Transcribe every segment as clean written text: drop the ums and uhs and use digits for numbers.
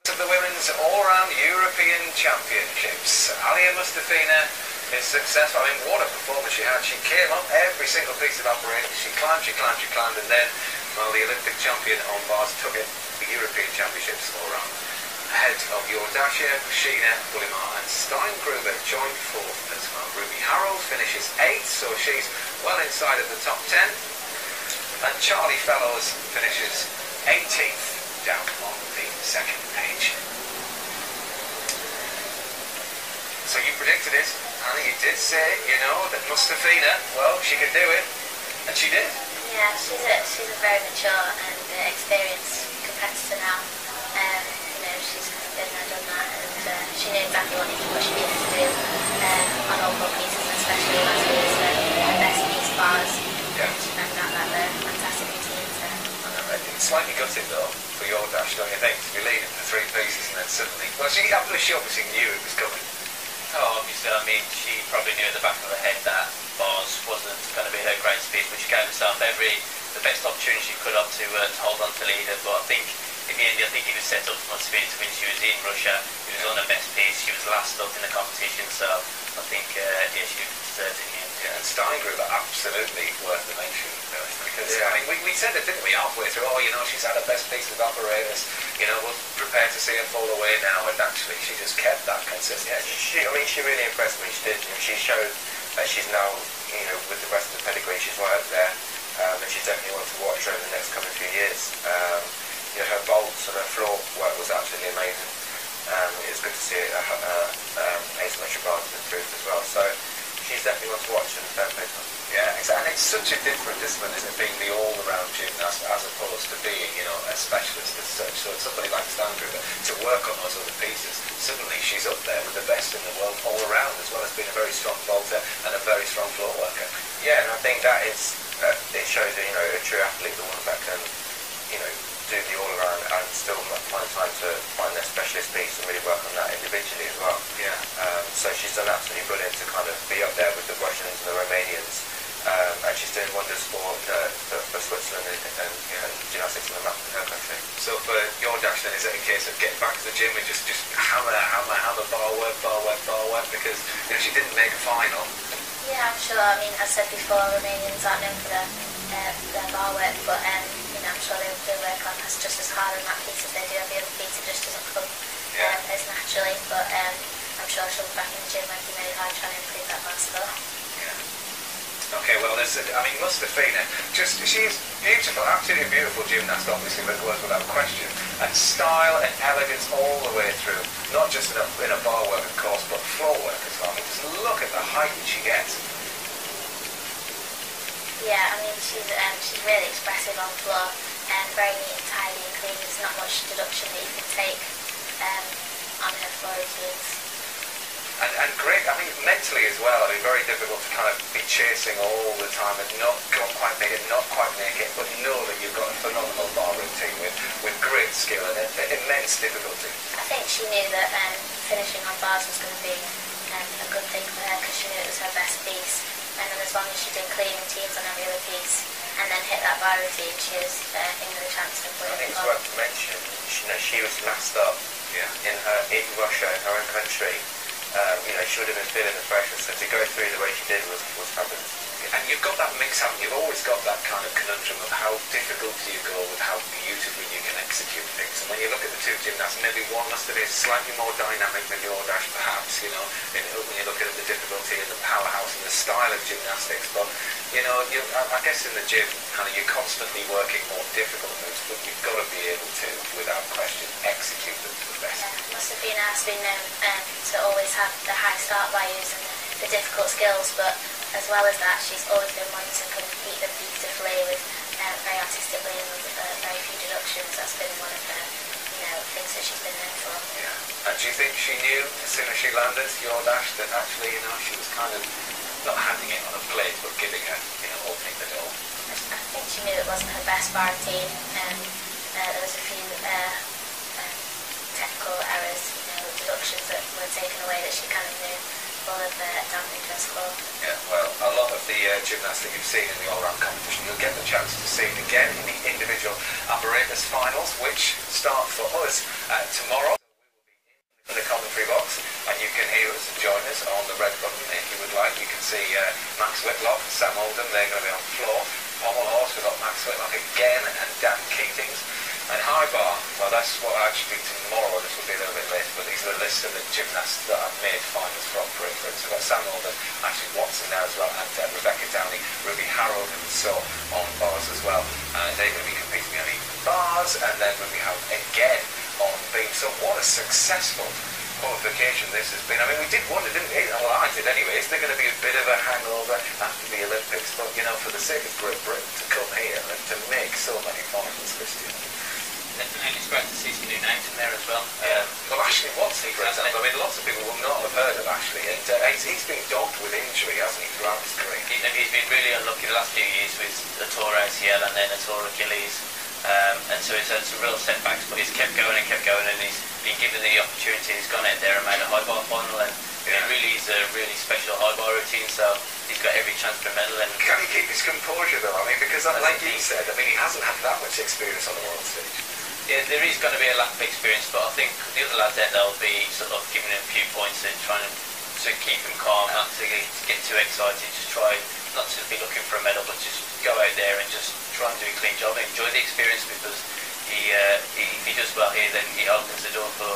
Of the Women's All-Round European Championships. Alia Mustafina is successful. I mean, what a performance she had. She came up every single piece of apparatus. She climbed, and then, well, the Olympic champion on bars took it, the European Championships all-round. Ahead of Yordasha, Sheena, Bullimar and Steingruber joined fourth as well. Ruby Harold finishes 8th, so she's well inside of the top 10. And Charlie Fellows finishes 18th down on the second page. So you predicted it, Anna, you did say, you know, that Mustafina, well, she could do it, and she did. Yeah, she's a very mature and experienced competitor now. You know, she's been there, done that, and she knew exactly what she needed to do on all four pieces, and especially last week's her best piece bars. Yeah. She found out that they're fantastic routines. It's slightly gutted though for your dash, don't you think, to be leading for 3 pieces and then suddenly, well, she obviously knew it was coming. Oh, obviously, I mean, she probably knew at the back of her head that bars wasn't going to be her great speed, but she gave herself the best opportunity she could up to hold on to leader. But I think in the end, I think it was set up for Mustafina to win. She was in Russia, she was on her best piece, she was last up in the competition, so I think yeah, she deserved it in the end. Yeah, and Steingruber absolutely worth the mention, because I mean, we said it, didn't we, halfway through? Oh, you know, she's had her best piece of apparatus. You know, we're prepared to see her fall away now, and actually, she just kept that consistency. I mean, she really impressed me. She did. And she showed that she's now, you know, with the rest of the pedigree, she's right up there, and she's definitely one to watch over the next coming few years. You know, her bolts and her floor work was absolutely amazing. It was good to see asymmetric bars improved as well. So she's definitely one to watch and fair play to her. Yeah, exactly. And it's such a different discipline, isn't it, being the all-around gymnast as opposed to being, you know, a specialist as such. So it's somebody like Steingruber to work on those other pieces. Suddenly she's up there with the best in the world all around, as well as being a very strong vaulter and a very strong floor worker. Yeah, and I think that is, it shows, you know, a true athlete, the one that can, you know, do the all-around and still find time to find their specialist piece and really work on that individually as well. Yeah. So she's done absolutely brilliant to kind of be up there with the Russians and the Romanians, and she's doing wonders for Switzerland and gymnastics in her country. So for your dash then, is it a case of getting back to the gym and just hammer, bar work, because, you know, she didn't make a final? Yeah, I'm sure. I mean, as I said before, Romanians aren't known for their bar work, but you know, I'm sure they work on just as hard on that piece as they do every other piece. It just doesn't come as naturally, but I'm sure she'll be back in the gym working really hard trying to improve that bar score. Yeah. Okay, well, I mean, Mustafina, she's beautiful, absolutely beautiful gymnast, obviously, that goes without question, and style and elegance all the way through, not just in a bar work, of course, but floor work as well. I mean, just look at the height that she gets. Yeah, I mean, she's really expressive on floor, and very neat and tidy and clean. There's not much deduction that you can take on her floor routines. And great, I mean, mentally as well, I mean, very difficult to kind of be chasing all the time and not quite make it, but know that you've got a phenomenal bar routine with great skill and immense difficulty. I think she knew that finishing on bars was going to be a good thing for her, because she knew it was her best piece. And then as long as she did clean routines on every other piece and then hit that bar routine, she was in with a chance to put it I think it's worth to mention, you know, she was last up in Russia, in her own country. You know, she would have been feeling the pressure, so to go through the way she did was fabulous. And you've got that mix, haven't you? You've always got that kind of conundrum of how difficult do you go with how beautifully you can execute things. And when you look at the two gymnasts, maybe one must have been slightly more dynamic than your dash, perhaps, you know, when you look at the difficulty and the powerhouse and the style of gymnastics. But, you know, I guess in the gym, kind of, you're constantly working more difficult moves, but you've got to be able to, without question, execute them to the best. Yeah, Mustafina has been known to always have the high start values and the difficult skills, but as well as that, she's always been one to compete them beautifully with very artistically and with very few deductions. That's been one of the things that she's been known for. Yeah. And do you think she knew as soon as she landed your dash that actually, you know, she was kind of not handing it on a plate, but giving her, you know, opening the door? I think she knew it wasn't her best bar routine. There was a few technical errors, you know, deductions that were taken away that she kind of knew full of damage to her score. Yeah, well, a lot of the gymnasts that you've seen in the all-round competition, you'll get the chance to see again in the individual apparatus finals, which start for us tomorrow. In the commentary box, and you can hear us and join us on the red button if you would like. You can see Max Whitlock, Sam Oldham, they're going to be on the floor. Pommel Horse, we've got Max Whitlock again, and Dan Keatings. And High Bar, well, that's what actually tomorrow. This will be a little bit late, but these are the list of the gymnasts that have made finals for operator. So we've got Sam Oldham, Ashley Watson now as well, and Rebecca Downey, Ruby Harold, who we saw on bars as well. And they're going to be competing on even bars, and then Ruby Harold again on beam. So what a successful qualification this has been. I mean, we did wonder, didn't we? Well, I did anyway. Is there going to be a bit of a hangover after the Olympics? But, you know, for the sake of Great Britain to come here and to make so many finals, Kristian. Definitely, it's great to see some new names in there as well. Well, Ashley Watson, for example, I mean, lots of people will not have heard of Ashley, and he's been dogged with injury, hasn't he, throughout his career? He's been really unlucky the last few years with a torn ACL and then a torn Achilles. And so he's had some real setbacks, but he's kept going, and he's been given the opportunity. He's gone out there and made a high bar final, and it really is a really special high bar routine, so he's got every chance for a medal. And can he keep his composure, though? I mean, because like you said, I mean, he hasn't had that much experience on the world stage. Yeah, there is going to be a lack of experience, but I think the other lads there, they'll be sort of giving him a few points and trying to keep him calm, not to get too excited, just try not to be looking for a medal, but just go out there and just try and do a clean job, enjoy the experience, because if he does well here, then he opens the door for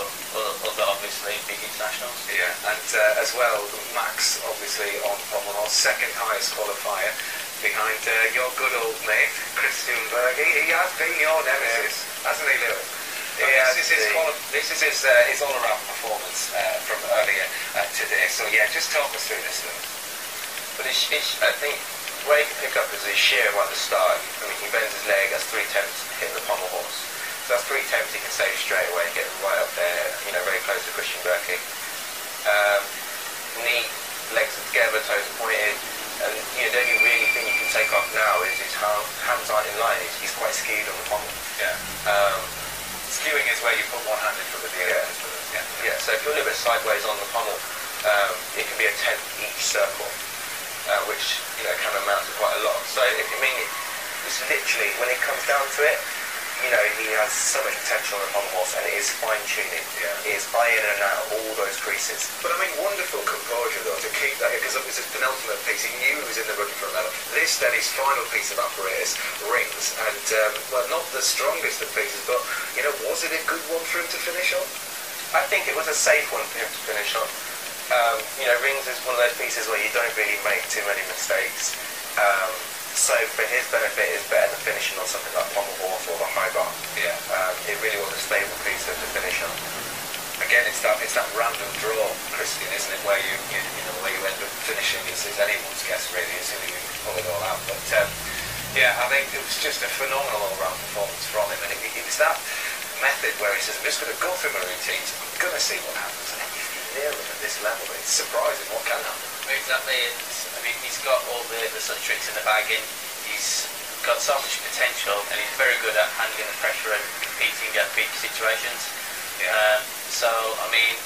other, obviously, big internationals. Yeah, and as well, Max, obviously, on Pommel Horse, second highest qualifier, behind your good old mate, Kristian. He has been your nemesis, hasn't he, Lewis? Yeah, this is his all-around performance from earlier today. So yeah, just talk us through this, Lewis. But I think where he can pick up is his sheer right at the start. I mean, he bends his leg, has 3 attempts to hit the pommel horse. So that's 3 attempts he can save straight away and get right up there, you know, very close to Kristian Berkey. Neat, legs are together, toes are pointed. And you know, the only really thing you can take off now is his hands aren't in line. He's quite skewed on the pommel. Yeah. Skewing is where you put one hand in front of the other. Yeah. So if you're a little bit sideways on the pommel, it can be a 10th each circle, which you know can amount to quite a lot. So it's literally when it comes down to it, you know, he has so much potential on the pommel horse, and it is fine-tuning. Yeah. It is ironing out all those creases. But I mean, wonderful composure though to keep that, because it was his penultimate piece. He knew he was in the running for a medal. This then his final piece of apparatus, rings, and well, not the strongest of pieces, but you know, was it a good one for him to finish on? I think it was a safe one for him to finish on. You know, rings is one of those pieces where you don't really make too many mistakes. So for his benefit, it's better than finishing on something like pommel horse or the high bar. Yeah. It really was a stable piece to finish on. Again, it's that random draw, Kristian, isn't it? Where you know where you end up finishing is anyone's guess really, assuming you can pull it all out. But yeah, I think it was just a phenomenal all-round performance from him, and it was that method where he says, I'm just going to go through my routines, I'm going to see what happens, and if you nail it at this level, it's surprising what can happen. Exactly, and I mean, he's got all the sort of tricks in the bag, and he's got so much potential, and he's very good at handling the pressure and competing at big situations. Yeah. So, I mean,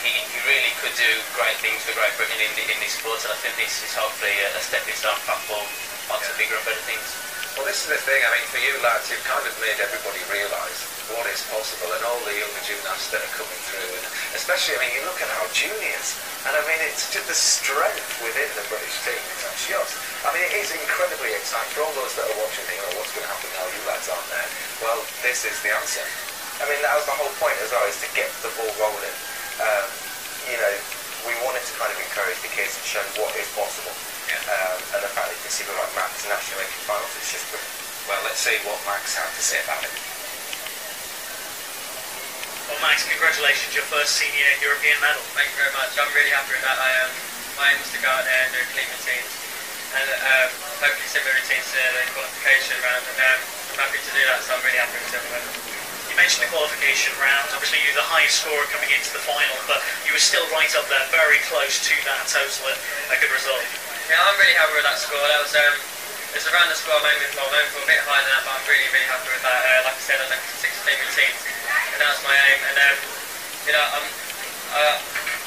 he really could do great things for Great Britain in this sport, and I think this is hopefully a stepping stone platform onto bigger and better things. Well, this is the thing, I mean, for you lads, you've kind of made everybody realise what is possible, and all the younger gymnasts that are coming through, and especially, I mean, you look at our juniors, and I mean, it's just the strength within the British team. It's just, I mean, it is incredibly exciting for all those that are watching, thinking, oh, what's going to happen now, you lads aren't there. Well, this is the answer. I mean, that was the whole point as well, is to get the ball rolling. You know, we wanted to kind of encourage the kids to show what is possible. And the fact that you can see people like Max and Ashley making finals, it's just good. Well, let's see what Max had to say about it. Well, Max, congratulations, your first senior European medal. Thank you very much. I'm really happy with that. My aim was to go out there and do clean routines, and hopefully similar routines to the qualification round, and I'm happy to do that, so I'm really happy with it. You mentioned the qualification round. Obviously, you're the highest scorer coming into the final, but you were still right up there, very close to that total, a good result. Yeah, I'm really happy with that score. That was it's around the score I'm aiming for. I'm aiming for a bit higher than that, but I'm really, really happy with that. Like I said, I looked at 16 routines, and that was my aim. And you know,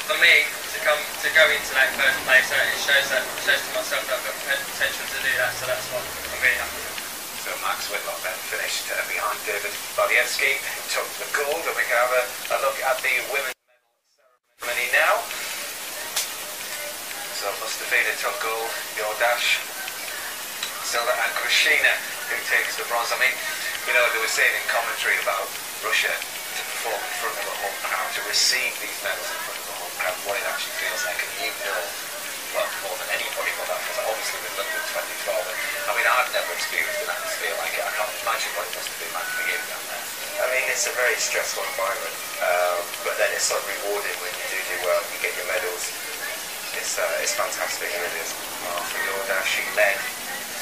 for me to go into that first place, it shows to myself that I've got potential to do that. So that's what I'm really happy with. So So Max Whitlock then finished behind David Waliewski, who took the gold, and we can have a look at the women's medal ceremony now. So Mustafina took gold, Jordash, silver, and Kristian, who takes the bronze. I mean, you know, they were saying in commentary about Russia to perform in front of a home crowd, to receive these medals in front of a home crowd, what it actually feels like, and you know, well, more than anybody what that feels like. Obviously with London 2012, and I mean, I've never experienced an atmosphere like it. I can't imagine what it must have been like for you down there. I mean, it's a very stressful environment, but then it's so rewarding when you do well, you get your medals. It's fantastic, it really is. For Jordash, she led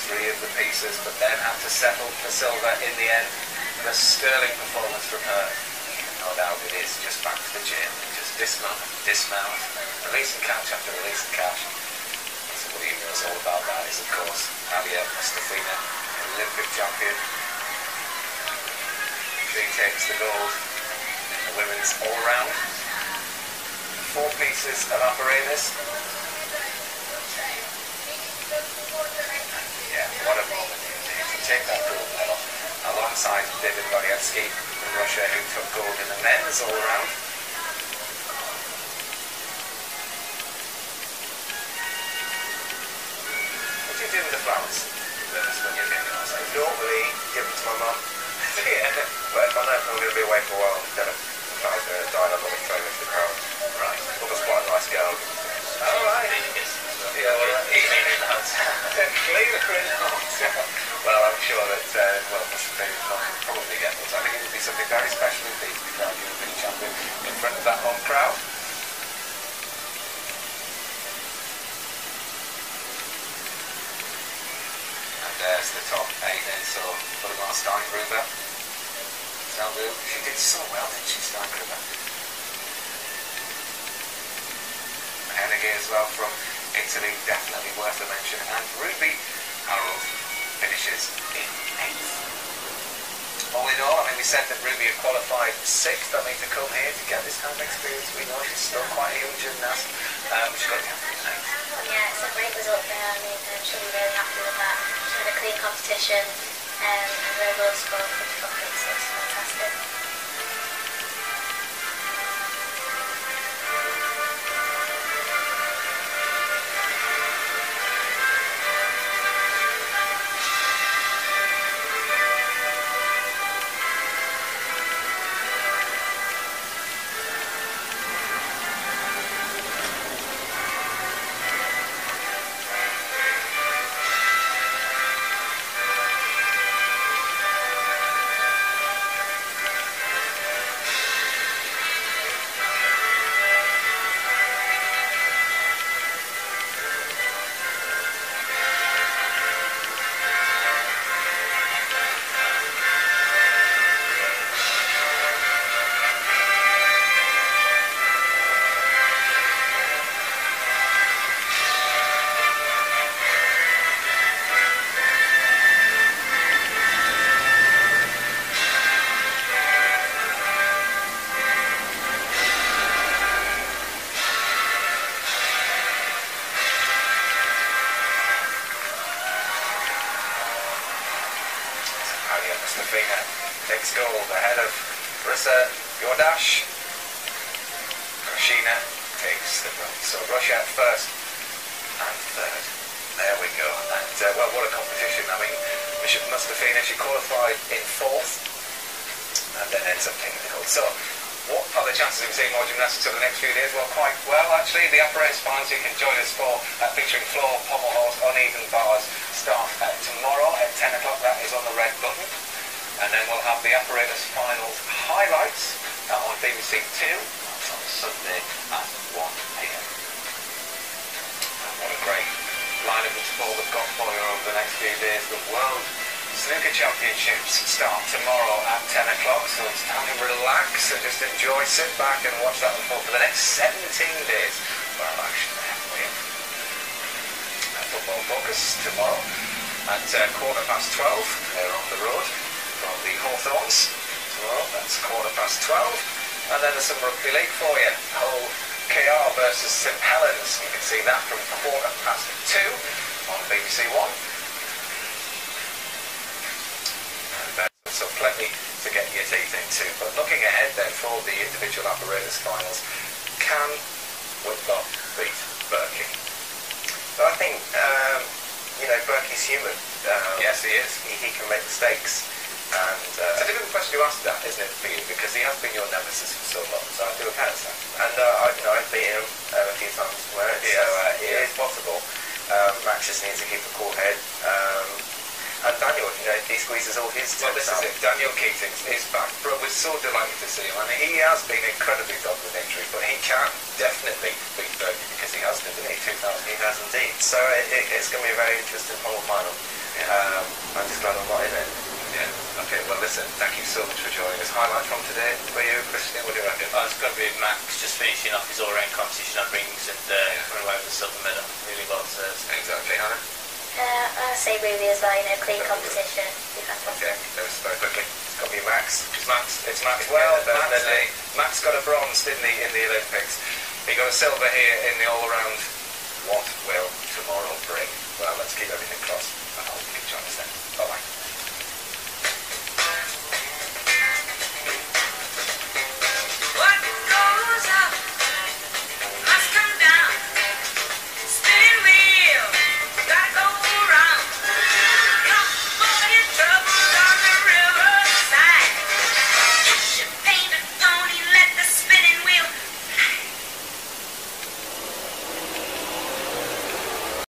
3 of the pieces, but then had to settle for silver in the end. A sterling performance from her. No doubt it is. Just back to the gym, just dismount, releasing cash after releasing cash. So what he knows all about that is, of course, Alia Mustafina, Olympic champion. She takes the gold in the women's all-round. 4 pieces of apparatus. Yeah, what a moment to take that gold medal alongside David Waliewski from Russia, who took gold in the men's all-round. What do you do with the flowers when you're getting yours? I normally give them to my mum. Yeah. But if I know I'm going to be away for a while, then the flowers are going to die, and I'm going to throw them to the crowd. Right. Mother's quite a nice girl. All right. Yeah, well, cleaner in the hotel. Cleaner in the hotel. Well, I'm sure that, Mustafina will probably get those. I think it would be something very special indeed to be crowned European champion in front of that home crowd. And there's the top 8 then, so Whelan, Steingruber. She did so well, didn't she, Steingruber? Hennigy as well from Italy, definitely worth a mention. And Ruby Harold finishes in 8th. All in all, I mean, we said that Ruby had qualified 6th. I mean, to come here to get this kind of experience, we know she's still quite a young gymnast. She got down to 8th. Yeah, it's a great result there. I mean, she'll be really happy with that. She had a clean competition and very low score for the bucket, so it's fantastic. Mustafina takes gold ahead of Jordash. Kristian takes the bronze. So Russia first and third. There we go. And well, what a competition. I mean, Mustafina, she qualified in 4th and then ends up taking the gold. So what are the chances of seeing more gymnastics over the next few days? Well, quite well actually. The apparatus finals you can join us for featuring floor, pommel horse, uneven bars start tomorrow at 10 o'clock. That is on the red button. And then we'll have the apparatus finals highlights on BBC 2 on Sunday at 1 p.m. And what a great lineup of sport we've got for you over the next few days. The World Snooker Championships start tomorrow at 10 o'clock, so it's time to relax and just enjoy, sit back and watch that unfold for the next 17 days. Well, action there for you. Football Focus tomorrow at 12:15. They're on the road from the Hawthorns tomorrow. That's 12:15. And then there's some rugby league for you. Hull KR versus St Helens. You can see that from 2:15 on BBC One. to. But looking ahead then for the individual apparatus finals, can Whitlock beat Berkey? But I think, Berkey's human. Yes, he is. He can make mistakes. And it's a difficult question to ask that, isn't it, for you? Because he has been your nemesis for so long, so I do understand. And I've beaten him a few times where it is possible. Max just needs to keep a cool head. And Daniel, he squeezes all his well, this is it. Daniel Keating is back. But we're so delighted to see him. I mean, he has been incredibly dogged with injury, but he can definitely beat Berkey because he has been, didn't he? 2000. He has indeed. So it's going to be a very interesting final. I'm just glad I'm not in it. Yeah. Okay, well listen, thank you so much for joining us. Highlight from today for you, Kristian, what do you reckon? It's going to be Max just finishing off his all-round competition on rings and running away with the silver medal. Really well deserved. Exactly, Hannah? I say Ruby as well, clean competition. Be fantastic. Okay, that was very quickly. It's got to be Max. It's Max. Well, Max got a bronze, didn't he, in the Olympics? He got a silver here in the all-around. What will tomorrow bring?